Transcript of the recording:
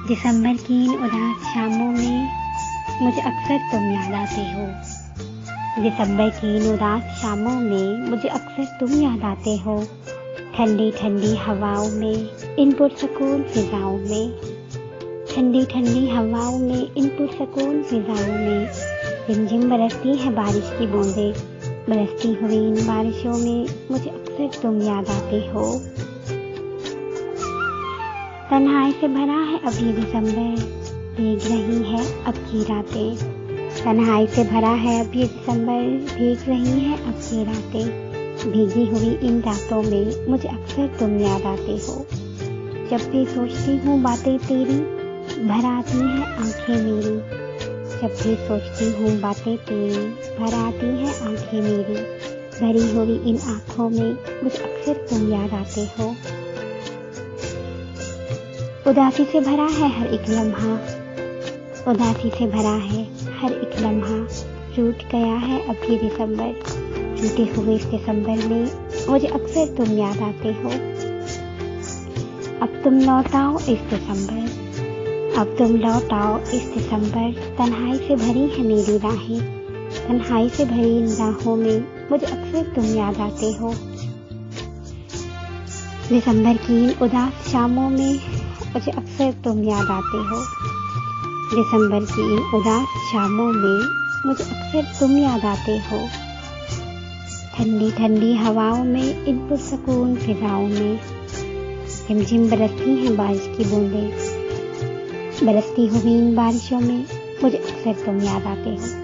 दिसंबर की इन उदास शामों में मुझे अक्सर तुम याद आते हो। दिसंबर की इन उदास शामों में मुझे अक्सर तुम याद आते हो। ठंडी ठंडी हवाओं में, इन पुरसकून फिजाओं में, ठंडी ठंडी हवाओं में, इन पुरसकून फिजाओं में रिमझिम बरसती है बारिश की बूंदें। बरसती हुई इन बारिशों में मुझे अक्सर तुम याद आते हो। तन्हाई से भरा है अब ये दिसंबर, भीग रही है अब की रातें। तन्हाई से भरा है अब ये दिसंबर, भीग रही है अब की रातें। भीगी हुई इन रातों में मुझे अक्सर तुम याद आते हो। जब भी सोचती हूँ बातें तेरी, भर आती है आंखें मेरी। जब भी सोचती हूँ बातें तेरी, भर आती है आंखें मेरी। भरी हुई इन आँखों में मुझे अक्सर तुम याद आते हो। उदासी से भरा है हर एक लम्हा, उदासी से भरा है हर एक लम्हा। टूट गया है अब ये दिसंबर, टूटे हुए इस दिसंबर में मुझे अक्सर तुम याद आते हो। अब तुम लौट आओ इस दिसंबर, अब तुम लौट आओ इस दिसंबर। तन्हाई से भरी है मेरी राहें, तन्हाई से भरी इन राहों में मुझे अक्सर तुम याद आते हो। दिसंबर की इन उदास शामों में मुझे अक्सर तुम याद आते हो। दिसंबर की इन उदास शामों में मुझे अक्सर तुम याद आते हो। ठंडी ठंडी हवाओं में, इन पुरसकून फिजाओं में रिमझिम बरसती हैं बारिश की बूंदें। बरसती हुई इन बारिशों में मुझे अक्सर तुम याद आते हो।